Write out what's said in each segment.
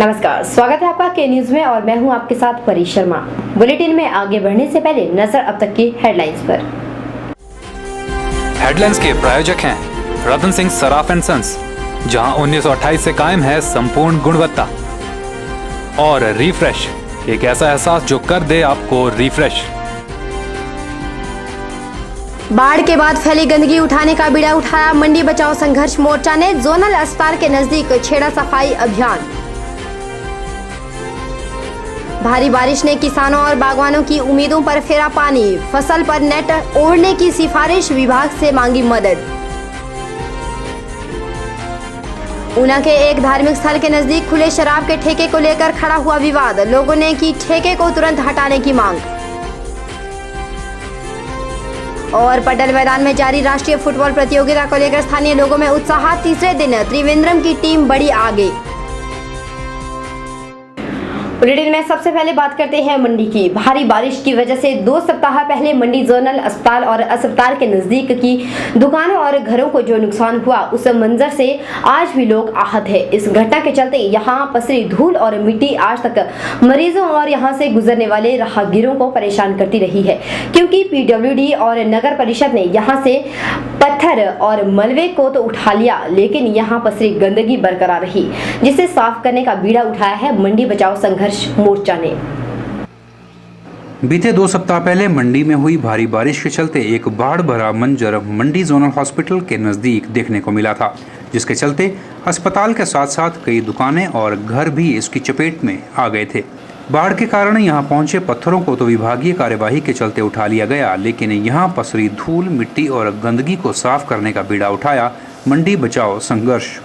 नमस्कार, स्वागत है आपका के न्यूज में और मैं हूं आपके साथ परी शर्मा। बुलेटिन में आगे बढ़ने से पहले नजर अब तक की हेडलाइंस पर। हेडलाइंस के प्रायोजक हैं रतन सिंह सराफ एंड सन्स, जहां 1928 से कायम है संपूर्ण गुणवत्ता, और रिफ्रेश, एक ऐसा एहसास जो कर दे आपको रिफ्रेश। बाढ़ के बाद फैली गंदगी उठाने का बीड़ा उठाया मंडी बचाओ संघर्ष मोर्चा ने। जोनल अस्पताल के नजदीक छेड़ा सफाई अभियान। भारी बारिश ने किसानों और बागवानों की उम्मीदों पर फेरा पानी। फसल पर नेट ओढ़ने की सिफारिश, विभाग से मांगी मदद। ऊना के एक धार्मिक स्थल के नजदीक खुले शराब के ठेके को लेकर खड़ा हुआ विवाद। लोगों ने की ठेके को तुरंत हटाने की मांग। और पटेल मैदान में जारी राष्ट्रीय फुटबॉल प्रतियोगिता को लेकर स्थानीय लोगों में उत्साह। तीसरे दिन त्रिवेंद्रम की टीम बढ़ी आगे। बुलेटिन में सबसे पहले बात करते हैं मंडी की। भारी बारिश की वजह से 2 सप्ताह पहले मंडी जोनल अस्पताल और अस्पताल के नजदीक की दुकानों और घरों को जो नुकसान हुआ, उस मंजर से आज भी लोग आहत है। इस घटना के चलते यहाँ पसरी धूल और मिट्टी आज तक मरीजों और यहाँ से गुजरने वाले राहगीरों को परेशान करती रही है, क्योंकि PWD और नगर परिषद ने यहाँ से पत्थर और मलबे को तो उठा लिया, लेकिन यहाँ पसरी गंदगी बरकरार रही, जिसे साफ करने का बीड़ा उठाया है मंडी बचाओ संघर्ष मोर्चा ने। बीते 2 सप्ताह पहले मंडी में हुई भारी बारिश के चलते एक बाढ़ भरा मंजर मंडी जोनल हॉस्पिटल के नजदीक देखने को मिला था, जिसके चलते अस्पताल के साथ साथ कई दुकानें और घर भी इसकी चपेट में आ गए थे। बाढ़ के कारण यहां पहुंचे पत्थरों को तो विभागीय कार्यवाही के चलते उठा लिया गया, लेकिन यहां पसरी धूल, मिट्टी और गंदगी को साफ करने का बीड़ा उठाया मंडी बचाओ संघर्ष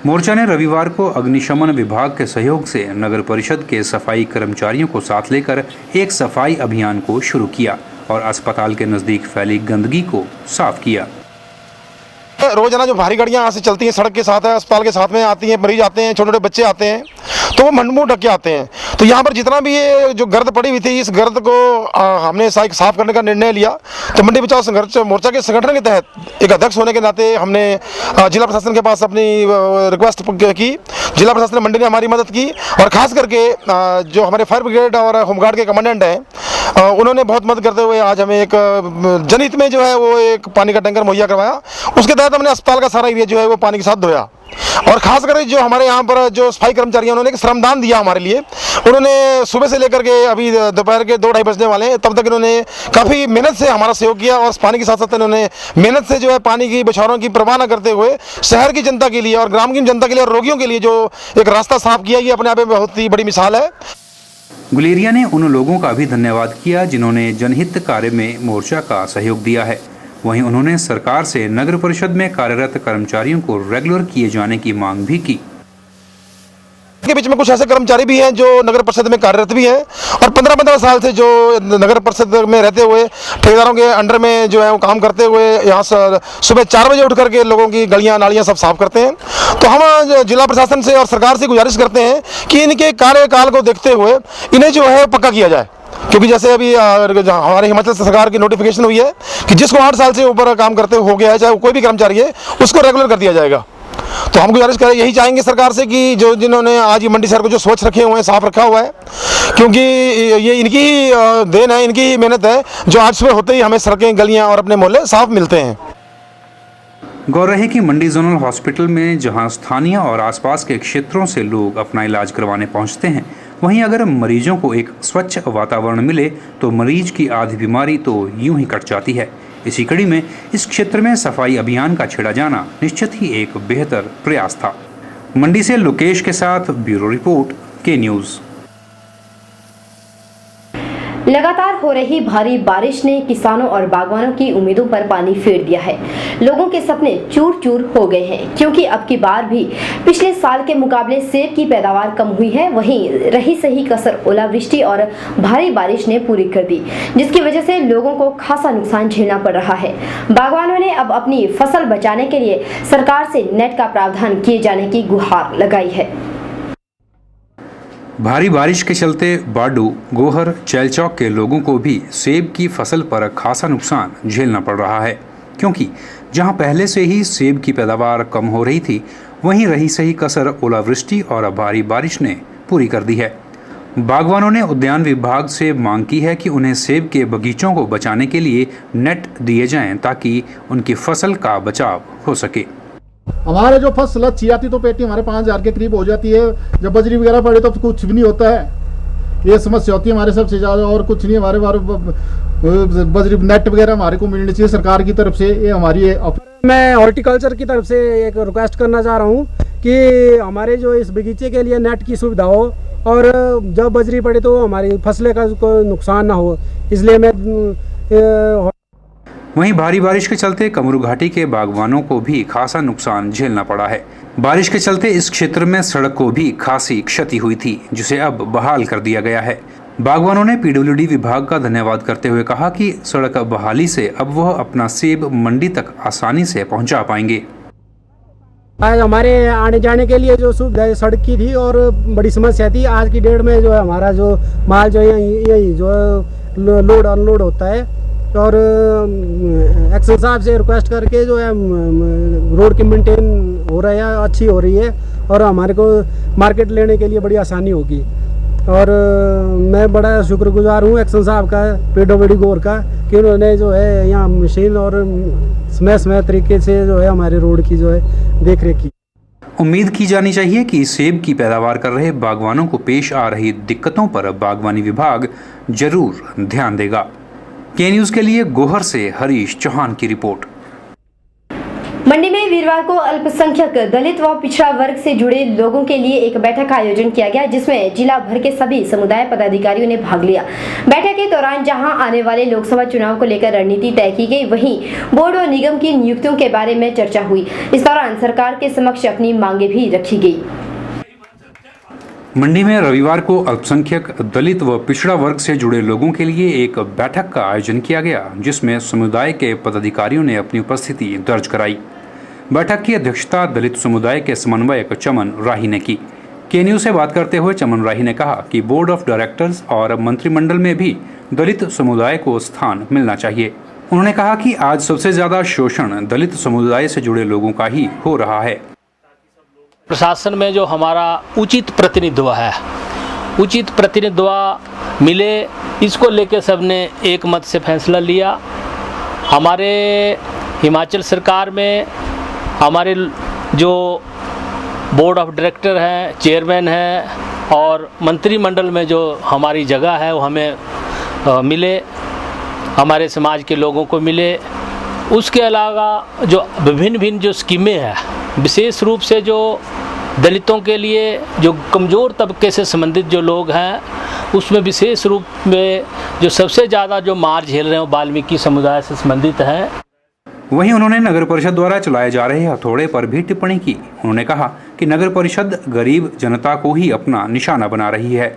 मोर्चा ने रविवार को अग्निशमन विभाग के सहयोग से नगर परिषद के सफाई कर्मचारियों को साथ लेकर एक सफाई अभियान को शुरू किया और अस्पताल के नजदीक फैली गंदगी को साफ किया। रोजाना जो भारी गाड़ियां यहाँ से चलती हैं, सड़क के साथ है, अस्पताल के साथ में आती हैं, मरीज आते हैं, छोटे छोटे बच्चे आते हैं, तो वो मंडमुंह ढक के आते हैं। तो यहाँ पर जितना भी ये जो गर्द पड़ी हुई थी, इस गर्द को हमने साफ करने का निर्णय लिया। तो मंडी बचाओ संघर्ष मोर्चा के संगठन के तहत एक अध्यक्ष होने के नाते हमने जिला प्रशासन के पास अपनी रिक्वेस्ट की। जिला प्रशासन मंडी ने हमारी मदद की और खास करके जो हमारे फायर ब्रिगेड और होमगार्ड के कमांडेंट हैं, उन्होंने बहुत मदद करते हुए आज हमें एक जनहित में जो है वो एक पानी का टैंकर मुहैया करवाया। उसके तहत हमने अस्पताल का सारा एरिया जो है वो पानी के साथ धोया। और खास करके जो हमारे यहाँ पर जो सफाई कर्मचारी हैं, उन्होंने एक श्रमदान दिया हमारे लिए। उन्होंने सुबह से लेकर के अभी दोपहर के 2-2:30 बजने वाले हैं, तब तक इन्होंने काफ़ी मेहनत से हमारा सहयोग किया और पानी के साथ साथ इन्होंने मेहनत से जो है पानी की बौछारों की परवाह न करते हुए शहर की जनता के लिए और ग्राम की जनता के लिए और रोगियों के लिए जो एक रास्ता साफ किया, ये अपने आप में बहुत ही बड़ी मिसाल है। गुलेरिया ने उन लोगों का भी धन्यवाद किया जिन्होंने जनहित कार्य में मोर्चा का सहयोग दिया है। वहीं उन्होंने सरकार से नगर परिषद में कार्यरत कर्मचारियों को रेगुलर किए जाने की मांग भी की। के बीच में कुछ ऐसे कर्मचारी भी हैं जो नगर परिषद में कार्यरत भी हैं और 15-15 साल से जो नगर परिषद में रहते हुए ठेकेदारों के अंडर में जो है वो काम करते हुए यहाँ सुबह 4 बजे उठ करके लोगों की गलियाँ नालियाँ सब साफ करते हैं। तो हम जिला प्रशासन से और सरकार से गुजारिश करते हैं कि इनके कार्यकाल को देखते हुए इन्हें जो है पक्का किया जाए, क्योंकि जैसे अभी हमारे हिमाचल सरकार की नोटिफिकेशन हुई है कि जिसको 8 साल से ऊपर काम करते हो गया है, चाहे वो कोई भी कर्मचारी है, उसको रेगुलर कर दिया जाएगा। तो हम गुजारिश करें, यही चाहेंगे सरकार से कि जो जिन्होंने आज ये मंडी शहर को जो स्वच्छ रखे हुए हैं, साफ रखा हुआ है, क्योंकि ये इनकी ही देन है, इनकी ही मेहनत है जो आज सुबह होते ही हमें सड़कें, गलियां और अपने मोहल्ले साफ मिलते हैं। गौर रहे कि मंडी जोनल हॉस्पिटल में जहां स्थानीय और आसपास के क्षेत्रों से लोग अपना इलाज करवाने पहुंचते हैं, वहीं अगर मरीजों को एक स्वच्छ वातावरण मिले तो मरीज की आधी बीमारी तो यूं ही कट जाती है। इसी कड़ी में इस क्षेत्र में सफाई अभियान का छेड़ा जाना निश्चित ही एक बेहतर प्रयास था। मंडी से लोकेश के साथ ब्यूरो रिपोर्ट, के न्यूज़। लगातार हो रही भारी बारिश ने किसानों और बागवानों की उम्मीदों पर पानी फेर दिया है। लोगों के सपने चूर चूर हो गए हैं, क्योंकि अब की बार भी पिछले साल के मुकाबले सेब की पैदावार कम हुई है। वहीं रही सही कसर ओलावृष्टि और भारी बारिश ने पूरी कर दी, जिसकी वजह से लोगों को खासा नुकसान झेलना पड़ रहा है। बागवानों ने अब अपनी फसल बचाने के लिए सरकार से नेट का प्रावधान किए जाने की गुहार लगाई है। भारी बारिश के चलते बाडू, गोहर, चैलचौक के लोगों को भी सेब की फसल पर खासा नुकसान झेलना पड़ रहा है, क्योंकि जहां पहले से ही सेब की पैदावार कम हो रही थी, वहीं रही सही कसर ओलावृष्टि और भारी बारिश ने पूरी कर दी है। बागवानों ने उद्यान विभाग से मांग की है कि उन्हें सेब के बगीचों को बचाने के लिए नेट दिए जाएं ताकि उनकी फसल का बचाव हो सके। हमारे जो फसल अच्छी आती तो पेटी हमारे 5,000 के करीब हो जाती है। जब बजरी वगैरह पड़े तो कुछ भी नहीं होता है। ये समस्या होती है हमारे सबसे ज़्यादा, और कुछ नहीं। हमारे बजरी नेट वगैरह हमारे को मिलनी चाहिए सरकार की तरफ से। ये हमारी मैं हॉर्टिकल्चर की तरफ से एक रिक्वेस्ट करना चाह रहा हूँ कि हमारे जो इस बगीचे के लिए नेट की सुविधा हो, और जब बजरी पड़े तो हमारी फसलें का कोई नुकसान ना हो, इसलिए मैं वहीं भारी बारिश के चलते कमरू घाटी के बागवानों को भी खासा नुकसान झेलना पड़ा है। बारिश के चलते इस क्षेत्र में सड़क को भी खासी क्षति हुई थी, जिसे अब बहाल कर दिया गया है। बागवानों ने पीडब्ल्यूडी विभाग का धन्यवाद करते हुए कहा कि सड़क बहाली से अब वह अपना सेब मंडी तक आसानी से पहुंचा पाएंगे। आज हमारे आने जाने के लिए जो सुविधा सड़क की थी और बड़ी समस्या थी, आज की डेट में जो है हमारा जो माल जो यही जो लोड अनलोड होता है, और एक्शन साहब से रिक्वेस्ट करके जो है रोड की मेंटेन हो रहा है, अच्छी हो रही है, और हमारे को मार्केट लेने के लिए बड़ी आसानी होगी। और मैं बड़ा शुक्रगुजार हूँ एक्शन साहब का, पीडब्ल्यूडी गौर का, कि उन्होंने जो है यहाँ मशीन और समय तरीके से जो है हमारे रोड की जो है देख रेख की। उम्मीद की जानी चाहिए कि सेब की पैदावार कर रहे बागवानों को पेश आ रही दिक्कतों पर बागवानी विभाग जरूर ध्यान देगा। के न्यूज़ के लिए गोहर से हरीश चौहान की रिपोर्ट। मंडी में वीरवार को अल्पसंख्यक, दलित व पिछड़ा वर्ग से जुड़े लोगों के लिए एक बैठक का आयोजन किया गया, जिसमें जिला भर के सभी समुदाय पदाधिकारियों ने भाग लिया। बैठक के दौरान जहां आने वाले लोकसभा चुनाव को लेकर रणनीति तय की गई, वहीं बोर्ड और निगम की नियुक्तियों के बारे में चर्चा हुई। इस दौरान सरकार के समक्ष अपनी मांगे भी रखी गई। मंडी में रविवार को अल्पसंख्यक, दलित व पिछड़ा वर्ग से जुड़े लोगों के लिए एक बैठक का आयोजन किया गया, जिसमें समुदाय के पदाधिकारियों ने अपनी उपस्थिति दर्ज कराई। बैठक की अध्यक्षता दलित समुदाय के समन्वयक चमन राही ने की। के न्यूज़ से बात करते हुए चमन राही ने कहा कि बोर्ड ऑफ डायरेक्टर्स और मंत्रिमंडल में भी दलित समुदाय को स्थान मिलना चाहिए। उन्होंने कहा कि आज सबसे ज्यादा शोषण दलित समुदाय से जुड़े लोगों का ही हो रहा है। प्रशासन में जो हमारा उचित प्रतिनिधित्व है, उचित प्रतिनिधित्व मिले, इसको लेकर सबने एक मत से फैसला लिया। हमारे हिमाचल सरकार में हमारे जो बोर्ड ऑफ डायरेक्टर हैं, चेयरमैन हैं, और मंत्रिमंडल में जो हमारी जगह है वो हमें मिले, हमारे समाज के लोगों को मिले। उसके अलावा जो विभिन्न जो स्कीमें हैं, विशेष रूप से जो दलितों के लिए, जो कमज़ोर तबके से संबंधित जो लोग हैं, उसमें विशेष रूप में जो सबसे ज़्यादा जो मार झेल रहे हैं वो वाल्मीकि समुदाय से संबंधित हैं। वहीं उन्होंने नगर परिषद द्वारा चलाए जा रहे हथौड़े पर भी टिप्पणी की। उन्होंने कहा कि नगर परिषद गरीब जनता को ही अपना निशाना बना रही है।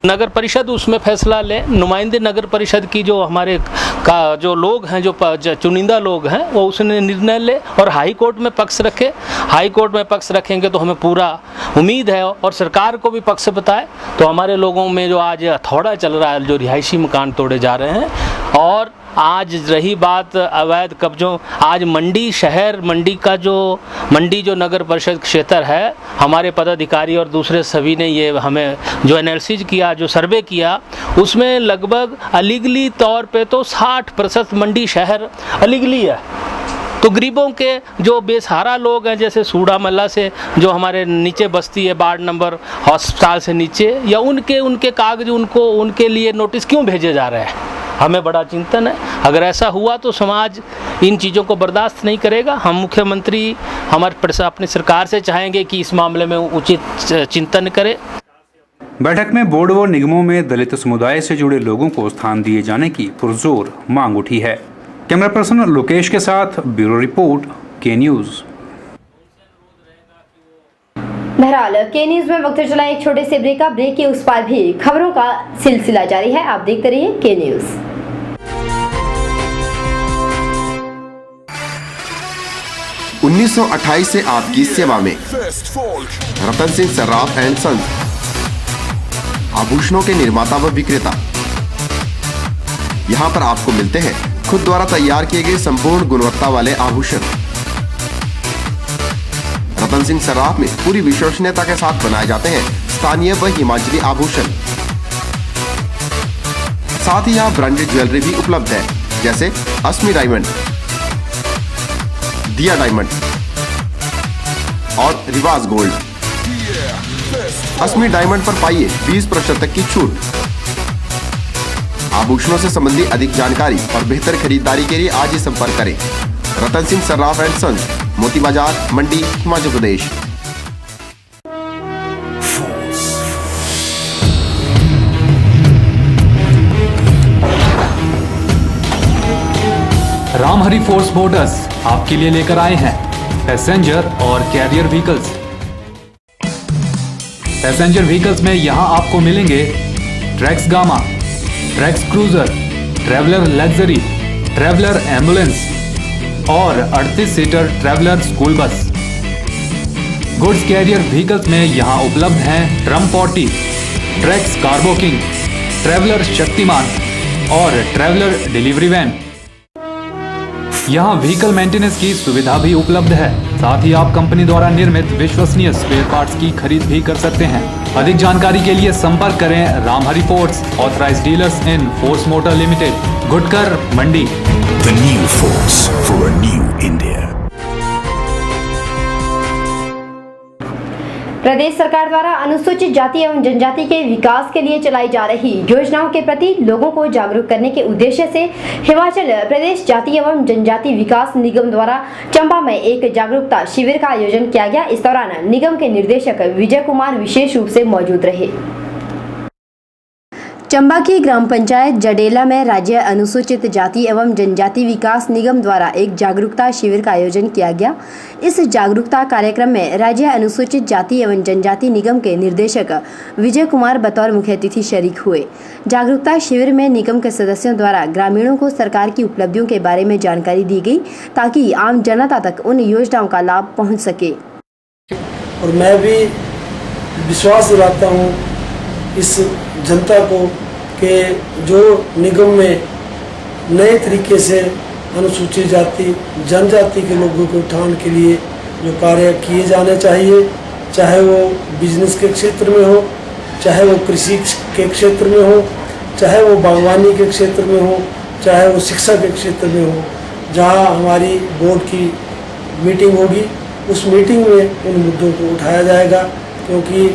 नगर परिषद उसमें फैसला ले, नुमाइंदे नगर परिषद की जो हमारे का जो लोग हैं, जो चुनिंदा लोग हैं, वो उसने निर्णय ले और हाई कोर्ट में पक्ष रखे। हाई कोर्ट में पक्ष रखेंगे तो हमें पूरा उम्मीद है, और सरकार को भी पक्ष बताए तो हमारे लोगों में जो आज हथौड़ा चल रहा है, जो रिहायशी मकान तोड़े जा रहे हैं। और आज रही बात अवैध कब्जों, आज मंडी शहर, मंडी जो नगर परिषद क्षेत्र है, हमारे पदाधिकारी और दूसरे सभी ने ये हमें जो एनालिसिस किया, जो सर्वे किया, उसमें लगभग अलीगली तौर पे तो 60% मंडी शहर अलीगली है। तो गरीबों के जो बेसहारा लोग हैं, जैसे सूड़ा मल्ला से जो हमारे नीचे बस्ती है, वार्ड नंबर अस्पताल से नीचे, या उनके कागज उनके लिए नोटिस क्यों भेजे जा रहे हैं, हमें बड़ा चिंतन है। अगर ऐसा हुआ तो समाज इन चीज़ों को बर्दाश्त नहीं करेगा। हम मुख्यमंत्री अपनी सरकार से चाहेंगे कि इस मामले में उचित चिंतन करे। बैठक में बोर्ड व निगमों में दलित समुदाय से जुड़े लोगों को स्थान दिए जाने की पुरजोर मांग उठी है। कैमरा पर्सन लोकेश के साथ ब्यूरो रिपोर्ट, के न्यूज़। बहरहाल के न्यूज़ में वक्त चला एक छोटे से ब्रेक के उस पार भी खबरों का सिलसिला जारी है। आप देखते रहिए के न्यूज़। 1928 से आपकी सेवा में रतन सिंह सर्राफ एंड सन्स, आभूषणों के निर्माता व विक्रेता। यहाँ पर आपको मिलते हैं खुद द्वारा तैयार किए गए संपूर्ण गुणवत्ता वाले आभूषण। रतन रतन सिंह सर्राफ में पूरी विश्वसनीयता के साथ बनाए जाते हैं स्थानीय व हिमाचली आभूषण। साथ ही यहाँ ब्रांडेड ज्वेलरी भी उपलब्ध है, जैसे अस्मी डायमंड, दिया डायमंड और रिवाज गोल्ड। अस्मी डायमंड पर पाइए 20% तक की छूट। आभूषणों से संबंधित अधिक जानकारी और बेहतर खरीदारी के लिए आज ही संपर्क करें। रतन सिंह सर्राफ एंड सन्स, मोती बाजार, मंडी, हिमाचल प्रदेश। रामहरि फोर्स मोटर्स आपके लिए लेकर आए हैं पैसेंजर और कैरियर व्हीकल्स। पैसेंजर व्हीकल्स में यहां आपको मिलेंगे Trax Gama, Trax Cruiser, Traveller Luxury, Traveller ambulance और 38 seater Traveller school bus. Goods carrier vehicles में यहां उपलब्ध हैं Trump 40, Trax Cargo King, Traveller Shaktiman और ट्रैवलर डिलीवरी वैन। यहाँ व्हीकल मेंटेनेंस की सुविधा भी उपलब्ध है। साथ ही आप कंपनी द्वारा निर्मित विश्वसनीय स्पेयर पार्ट्स की खरीद भी कर सकते हैं। अधिक जानकारी के लिए संपर्क करें Ramhari force, authorized dealers in force motor limited, Gutkar, Mandi. The new force for a new India. प्रदेश सरकार द्वारा अनुसूचित जाति एवं जनजाति के विकास के लिए चलाई जा रही योजनाओं के प्रति लोगों को जागरूक करने के उद्देश्य से हिमाचल प्रदेश जाति एवं जनजाति विकास निगम द्वारा चंबा में एक जागरूकता शिविर का आयोजन किया गया। इस दौरान निगम के निदेशक विजय कुमार विशेष रूप से मौजूद रहे। चंबा की ग्राम पंचायत जडेला में राज्य अनुसूचित जाति एवं जनजाति विकास निगम द्वारा एक जागरूकता शिविर का आयोजन किया गया। इस जागरूकता कार्यक्रम में राज्य अनुसूचित जाति एवं जनजाति निगम के निर्देशक विजय कुमार बतौर मुख्य अतिथि शरीक हुए। जागरूकता शिविर में निगम के सदस्यों द्वारा ग्रामीणों को सरकार की उपलब्धियों के बारे में जानकारी दी गई ताकि आम जनता तक उन योजनाओं का लाभ पहुँच सके। और मैं भी विश्वास दिलाता हूँ इस जनता को कि जो निगम में नए तरीके से अनुसूचित जाति जनजाति के लोगों के उत्थान के लिए जो कार्य किए जाने चाहिए, चाहे वो बिजनेस के क्षेत्र में हो, चाहे वो कृषि के क्षेत्र में हो, चाहे वो बागवानी के क्षेत्र में हो, चाहे वो शिक्षा के क्षेत्र में हो, जहाँ हमारी बोर्ड की मीटिंग होगी उस मीटिंग में उन मुद्दों को उठाया जाएगा, क्योंकि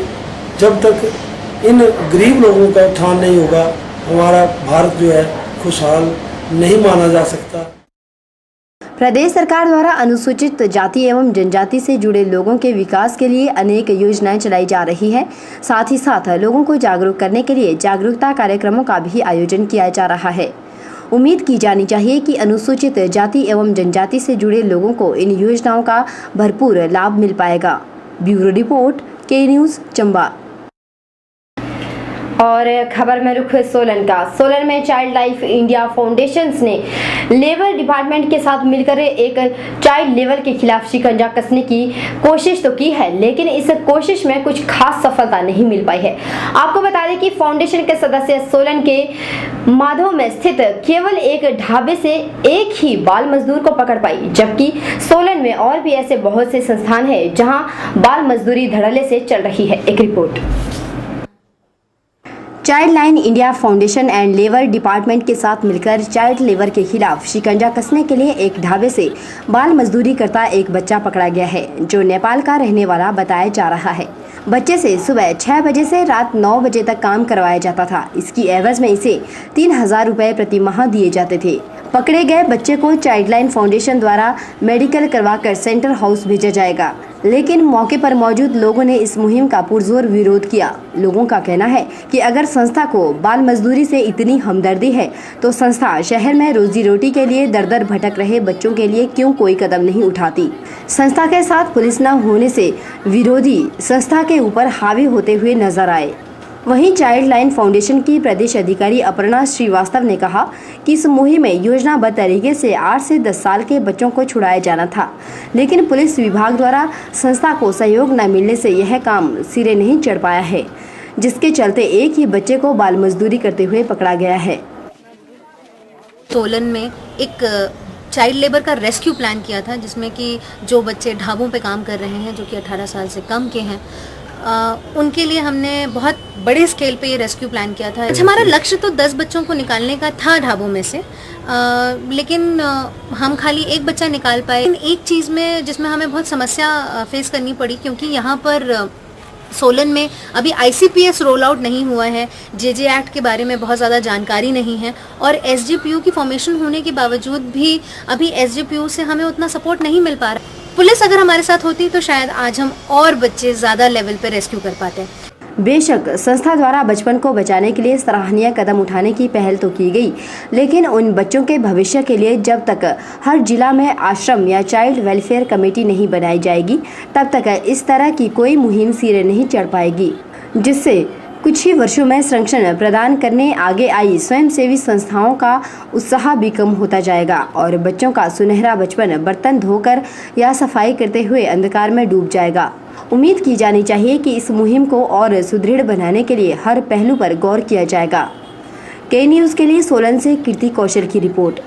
जब तक इन गरीब लोगों का उत्थान नहीं होगा हमारा भारत जो है खुशहाल नहीं माना जा सकता। प्रदेश सरकार द्वारा अनुसूचित जाति एवं जनजाति से जुड़े लोगों के विकास के लिए अनेक योजनाएं चलाई जा रही है। साथ ही साथ लोगों को जागरूक करने के लिए जागरूकता कार्यक्रमों का भी आयोजन किया जा रहा है। उम्मीद की जानी चाहिए कि अनुसूचित जाति एवं जनजाति से जुड़े लोगों को इन योजनाओं का भरपूर लाभ मिल पाएगा। ब्यूरो रिपोर्ट, के न्यूज़, चंबा। और खबर में रुख सोलन का। सोलन में चाइल्ड लाइफ इंडिया फाउंडेशन ने लेबर डिपार्टमेंट के साथ मिलकर एक चाइल्ड लेबर के खिलाफ शिकंजा कसने की कोशिश तो की है, लेकिन इस कोशिश में कुछ खास सफलता नहीं मिल पाई है। आपको बता दें कि फाउंडेशन के सदस्य सोलन के माधव में स्थित केवल एक ढाबे से एक ही बाल मजदूर को पकड़ पाई, जबकि सोलन में और भी ऐसे बहुत से संस्थान हैं जहां बाल मजदूरी धड़ल्ले से चल रही है। एक report. Child line India foundation and labour department के साथ मिलकर चाइल्ड लेबर के खिलाफ शिकंजा कसने के लिए एक ढाबे से बाल मजदूरी करता एक बच्चा पकड़ा गया है, जो नेपाल का रहने वाला बताया जा रहा है। बच्चे से सुबह 6 बजे से रात 9 बजे तक काम करवाया जाता था। इसकी एवज में इसे 3000 रुपये प्रति माह दिए जाते थे। पकड़े गए बच्चे को चाइल्ड लाइन फाउंडेशन द्वारा मेडिकल करवाकर सेंटर हाउस भेजा जाएगा, लेकिन मौके पर मौजूद लोगों ने इस मुहिम का पुरजोर विरोध किया। लोगों का कहना है कि अगर संस्था को बाल मजदूरी से इतनी हमदर्दी है तो संस्था शहर में रोजी रोटी के लिए दर दर भटक रहे बच्चों के लिए क्यों कोई कदम नहीं उठाती। संस्था के साथ पुलिस न होने से विरोधी संस्था के ऊपर हावी होते हुए नजर आए। वहीं चाइल्ड लाइन फाउंडेशन की प्रदेश अधिकारी अपर्णा श्रीवास्तव ने कहा कि इस मुहिम में योजनाबद्ध तरीके से 8 से 10 साल के बच्चों को छुड़ाया जाना था, लेकिन पुलिस विभाग द्वारा संस्था को सहयोग न मिलने से यह काम सिरे नहीं चढ़ पाया है, जिसके चलते एक ही बच्चे को बाल मजदूरी करते हुए पकड़ा गया है। सोलन में एक चाइल्ड लेबर का रेस्क्यू प्लान किया था, जिसमें कि जो बच्चे ढाबों पे काम कर रहे हैं जो कि 18 साल से कम के हैं, उनके लिए हमने बहुत बड़े स्केल पे ये रेस्क्यू प्लान किया था। हमारा लक्ष्य तो 10 बच्चों को निकालने का था ढाबों में से, लेकिन हम खाली एक बच्चा निकाल पाए। एक चीज़ में जिसमें हमें बहुत समस्या फेस करनी पड़ी, क्योंकि यहाँ पर सोलन में अभी ICPS रोल आउट नहीं हुआ है, JJ एक्ट के बारे में बहुत ज़्यादा जानकारी नहीं है, और SGPU की फॉर्मेशन होने के बावजूद भी अभी SGPU से हमें उतना सपोर्ट नहीं मिल पा रहा। पुलिस अगर हमारे साथ होती तो शायद आज हम और बच्चे ज़्यादा लेवल पे रेस्क्यू कर पाते। बेशक संस्था द्वारा बचपन को बचाने के लिए सराहनीय कदम उठाने की पहल तो की गई, लेकिन उन बच्चों के भविष्य के लिए जब तक हर जिला में आश्रम या चाइल्ड वेलफेयर कमेटी नहीं बनाई जाएगी, तब तक इस तरह की कोई मुहिम सिरे नहीं चढ़ पाएगी, जिससे कुछ ही वर्षों में संरक्षण प्रदान करने आगे आई स्वयंसेवी संस्थाओं का उत्साह भी कम होता जाएगा और बच्चों का सुनहरा बचपन बर्तन धोकर या सफाई करते हुए अंधकार में डूब जाएगा। उम्मीद की जानी चाहिए कि इस मुहिम को और सुदृढ़ बनाने के लिए हर पहलू पर गौर किया जाएगा। के न्यूज़ के लिए सोलन से कीर्ति कौशल की रिपोर्ट।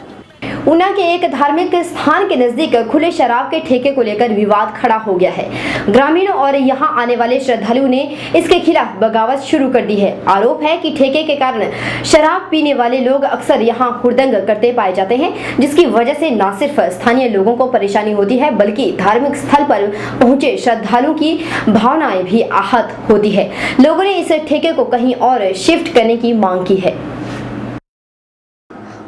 ऊना के एक धार्मिक स्थान के नजदीक खुले शराब के ठेके को लेकर विवाद खड़ा हो गया है। ग्रामीणों और यहां आने वाले श्रद्धालुओं ने इसके खिलाफ बगावत शुरू कर दी है। आरोप है कि ठेके के कारण शराब पीने वाले लोग अक्सर यहां हुड़दंग करते पाए जाते हैं, जिसकी वजह से न सिर्फ स्थानीय लोगों को परेशानी होती है, बल्कि धार्मिक स्थल पर पहुंचे श्रद्धालुओं की भावनाएं भी आहत होती है। लोगों ने इस ठेके को कहीं और शिफ्ट करने की मांग की है।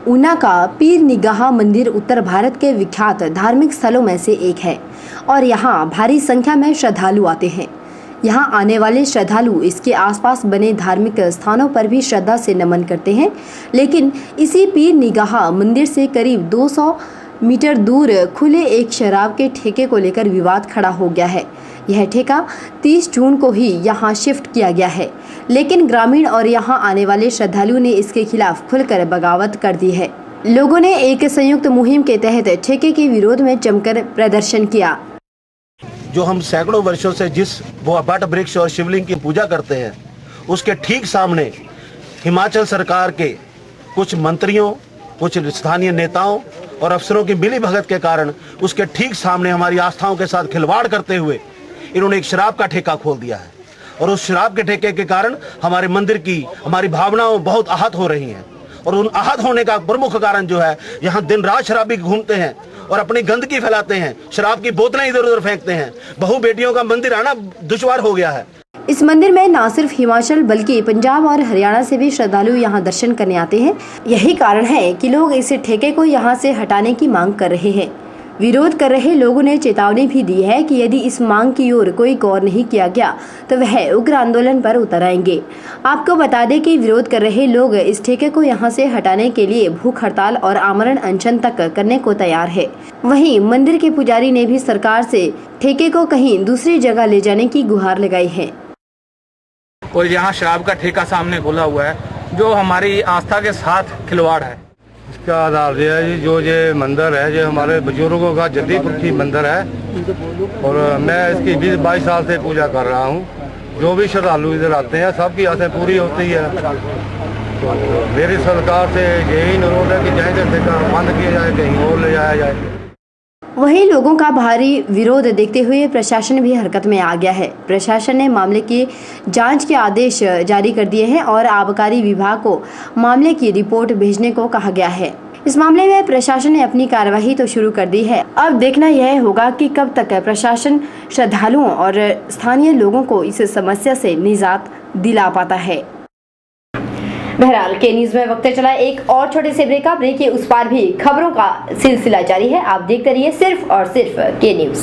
ऊना का पीर निगाह मंदिर उत्तर भारत के विख्यात धार्मिक स्थलों में से एक है और यहाँ भारी संख्या में श्रद्धालु आते हैं। यहाँ आने वाले श्रद्धालु इसके आसपास बने धार्मिक स्थानों पर भी श्रद्धा से नमन करते हैं, लेकिन इसी पीर निगाह मंदिर से करीब 200 मीटर दूर खुले एक शराब के ठेके को लेकर विवाद खड़ा हो गया है। यह ठेका 30 जून को ही यहाँ शिफ्ट किया गया है, लेकिन ग्रामीण और यहाँ आने वाले श्रद्धालुओं ने इसके खिलाफ खुलकर बगावत कर दी है। लोगों ने एक संयुक्त मुहिम के तहत ठेके के विरोध में जमकर प्रदर्शन किया। जो हम सैकड़ों वर्षों से जिस बट वृक्ष और शिवलिंग की पूजा करते हैं, उसके ठीक सामने हिमाचल सरकार के कुछ मंत्रियों, कुछ स्थानीय नेताओं और अफसरों की मिलीभगत के कारण उसके ठीक सामने हमारी आस्थाओं के साथ खिलवाड़ करते हुए इन्होंने एक शराब का ठेका खोल दिया है। और उस शराब के ठेके के कारण हमारे मंदिर की, हमारी भावनाओं बहुत आहत हो रही हैं। और उन आहत होने का प्रमुख कारण जो है, यहाँ दिन रात शराबी घूमते हैं और अपनी गंदगी फैलाते हैं, शराब की बोतलें इधर उधर फेंकते हैं। बहु बेटियों का मंदिर आना दुश्वार हो गया है। इस मंदिर में न सिर्फ हिमाचल बल्कि पंजाब और हरियाणा से भी श्रद्धालु यहाँ दर्शन करने आते हैं। यही कारण है कि लोग इस ठेके को यहाँ से हटाने की मांग कर रहे हैं। विरोध कर रहे लोगों ने चेतावनी भी दी है कि यदि इस मांग की ओर कोई गौर नहीं किया गया तो वह उग्र आंदोलन पर उतर आएंगे। आपको बता दें कि विरोध कर रहे लोग इस ठेके को यहां से हटाने के लिए भूख हड़ताल और आमरण अनशन तक करने को तैयार है। वहीं मंदिर के पुजारी ने भी सरकार से ठेके को कहीं दूसरी जगह ले जाने की गुहार लगाई है। और यहाँ शराब का ठेका सामने खुला हुआ है, जो हमारी आस्था के साथ खिलवाड़ है। इसका आधार ये है, जो ये मंदिर है, जो हमारे बुजुर्गों का जद्दी पुरखी मंदिर है और मैं इसकी 20-22 साल से पूजा कर रहा हूँ। जो भी श्रद्धालु इधर आते हैं सबकी आसें पूरी होती है। तो मेरी सरकार से यही अनुरोध है कि जहाँ से ठेका बंद किया जाए, कहीं और ले जाया जाए। वहीं लोगों का भारी विरोध देखते हुए प्रशासन भी हरकत में आ गया है। प्रशासन ने मामले की जांच के आदेश जारी कर दिए हैं और आबकारी विभाग को मामले की रिपोर्ट भेजने को कहा गया है। इस मामले में प्रशासन ने अपनी कार्यवाही तो शुरू कर दी है। अब देखना यह होगा कि कब तक प्रशासन श्रद्धालुओं और स्थानीय लोगों को इस समस्या से निजात दिला पाता है। बहरहाल के न्यूज में वक्त चला एक और छोटे से ब्रेक का। ब्रेक के उस पार भी खबरों का सिलसिला जारी है। आप देखते रहिए सिर्फ और सिर्फ के न्यूज।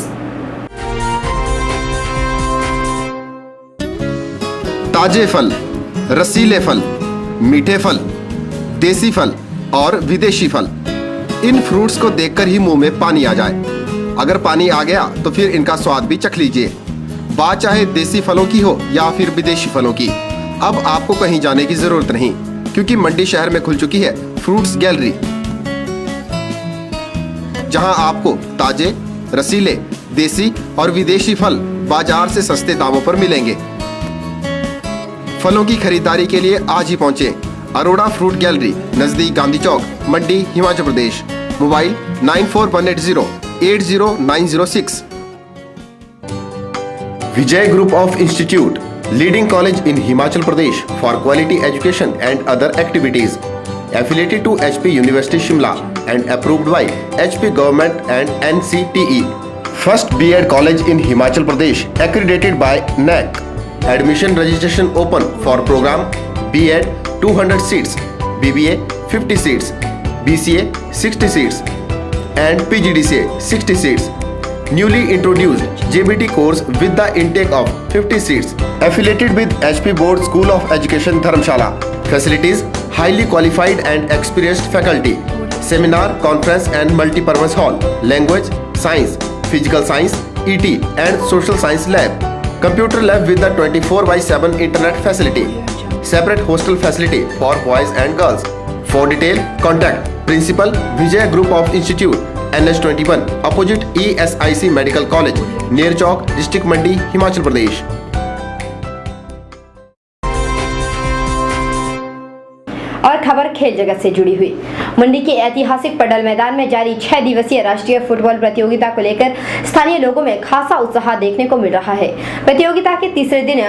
ताजे फल, रसीले फल, मीठे फल, देसी फल और विदेशी फल, इन फ्रूट्स को देखकर ही मुंह में पानी आ जाए। अगर पानी आ गया तो फिर इनका स्वाद भी चख लीजिए। बात चाहे देसी फलों की हो या फिर विदेशी फलों की, अब आपको कहीं जाने की जरूरत नहीं, क्योंकि मंडी शहर में खुल चुकी है फ्रूट्स गैलरी, जहां आपको ताजे, रसीले, देसी और विदेशी फल बाजार से सस्ते दामों पर मिलेंगे। फलों की खरीदारी के लिए आज ही पहुंचे अरोड़ा फ्रूट गैलरी, नजदीक गांधी चौक, मंडी, Himachal Pradesh. Mobile 9418080906। Vijay Group of Institute, leading college in Himachal Pradesh for quality education and other activities. Affiliated to HP University Shimla and approved by HP Government and NCTE. First B.Ed college in Himachal Pradesh, accredited by NAC. Admission registration open for program B.Ed 200 seats, BBA 50 seats, BCA 60 seats and PGDCA 60 seats. Newly introduced JBT course with the intake of 50 seats. Affiliated with HP Board School of Education Dharamshala. Facilities: highly qualified and experienced faculty. Seminar, conference and multi-purpose hall. Language, science, physical science, ET and social science lab. Computer lab with the 24/7 internet facility. Separate hostel facility for boys and girls. For detail, contact Principal Vijay Group of Institute, NH21, opposite ESIC Medical College, near Chowk, District Mandi, Himachal Pradesh. और खबर खेल जगत से जुड़ी हुई। मंडी के ऐतिहासिक पडल मैदान में जारी 6 दिवसीय राष्ट्रीय फुटबॉल प्रतियोगिता को लेकर स्थानीय लोगों में खासा उत्साह देखने को मिल रहा है। प्रतियोगिता के तीसरे दिन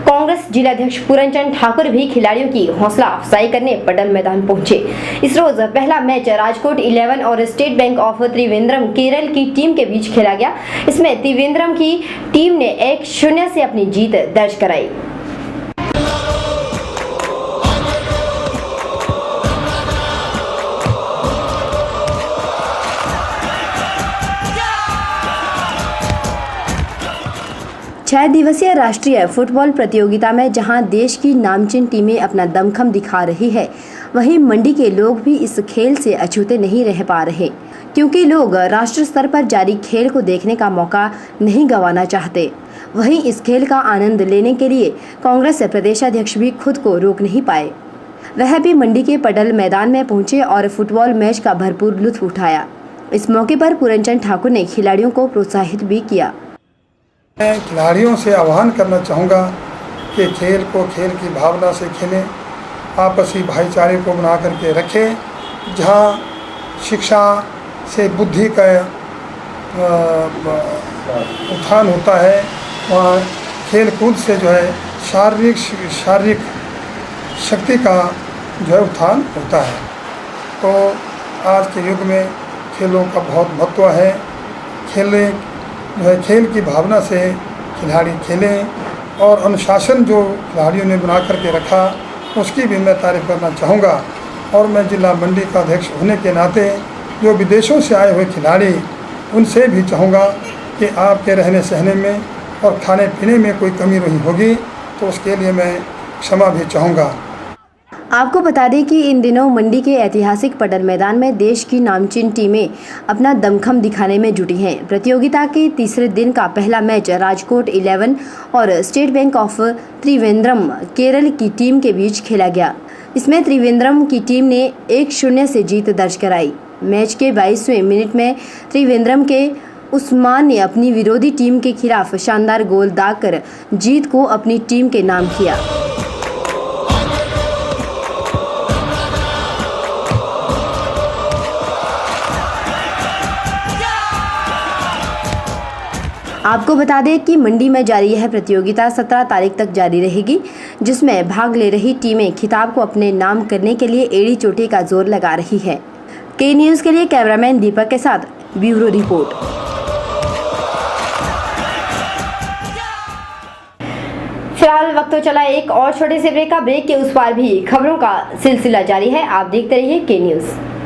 कांग्रेस जिलाध्यक्ष पूरनचंद ठाकुर भी खिलाड़ियों की हौसला अफजाई करने पडल मैदान पहुंचे। इस रोज पहला मैच राजकोट 11 और state bank of Trivandrum Kerala की टीम के बीच खेला गया। इसमें त्रिवेंद्रम की टीम ने 1-0 से अपनी जीत दर्ज कराई। छह दिवसीय राष्ट्रीय फुटबॉल प्रतियोगिता में जहां देश की नामचीन टीमें अपना दमखम दिखा रही है, वहीं मंडी के लोग भी इस खेल से अछूते नहीं रह पा रहे, क्योंकि लोग राष्ट्र स्तर पर जारी खेल को देखने का मौका नहीं गंवाना चाहते। वहीं इस खेल का आनंद लेने के लिए कांग्रेस प्रदेशाध्यक्ष भी खुद को रोक नहीं पाए। वह भी मंडी के पडल मैदान में पहुंचे और फुटबॉल मैच का भरपूर लुत्फ उठाया। इस मौके पर पूरनचंद ठाकुर ने खिलाड़ियों को प्रोत्साहित भी किया। मैं खिलाड़ियों से आह्वान करना चाहूँगा कि खेल को खेल की भावना से खेलें, आपसी भाईचारे को बना करके रखें। जहाँ शिक्षा से बुद्धि का उत्थान होता है, वहाँ खेल कूद से जो है शारीरिक शक्ति का जो है उत्थान होता है। तो आज के युग में खेलों का बहुत महत्व है। खेल की भावना से खिलाड़ी खेलें और अनुशासन जो खिलाड़ियों ने बना करके रखा, उसकी भी मैं तारीफ करना चाहूँगा। और मैं जिला मंडी का अध्यक्ष होने के नाते जो विदेशों से आए हुए खिलाड़ी, उनसे भी चाहूँगा कि आपके रहने सहने में और खाने पीने में कोई कमी नहीं होगी, तो उसके लिए मैं क्षमा भी चाहूँगा। आपको बता दें कि इन दिनों मंडी के ऐतिहासिक पडल मैदान में देश की नामचीन टीमें अपना दमखम दिखाने में जुटी हैं। प्रतियोगिता के तीसरे दिन का पहला मैच राजकोट 11 और state bank of Trivandrum Kerala की टीम के बीच खेला गया। इसमें त्रिवेंद्रम की टीम ने 1-0 से जीत दर्ज कराई। मैच के 22वें मिनट में त्रिवेंद्रम के उस्मान ने अपनी विरोधी टीम के खिलाफ शानदार गोल दागकर जीत को अपनी टीम के नाम किया। आपको बता दें कि मंडी में जारी यह प्रतियोगिता 17 तारीख तक जारी रहेगी, जिसमें भाग ले रही टीमें खिताब को अपने नाम करने के लिए एड़ी चोटी का जोर लगा रही है। के न्यूज़ के लिए कैमरामैन दीपक के साथ ब्यूरो रिपोर्ट। फिलहाल वक्त तो चला एक और छोटे से ब्रेक का। ब्रेक के उस पार भी खबरों का सिलसिला जारी है। आप देखते रहिए के न्यूज़।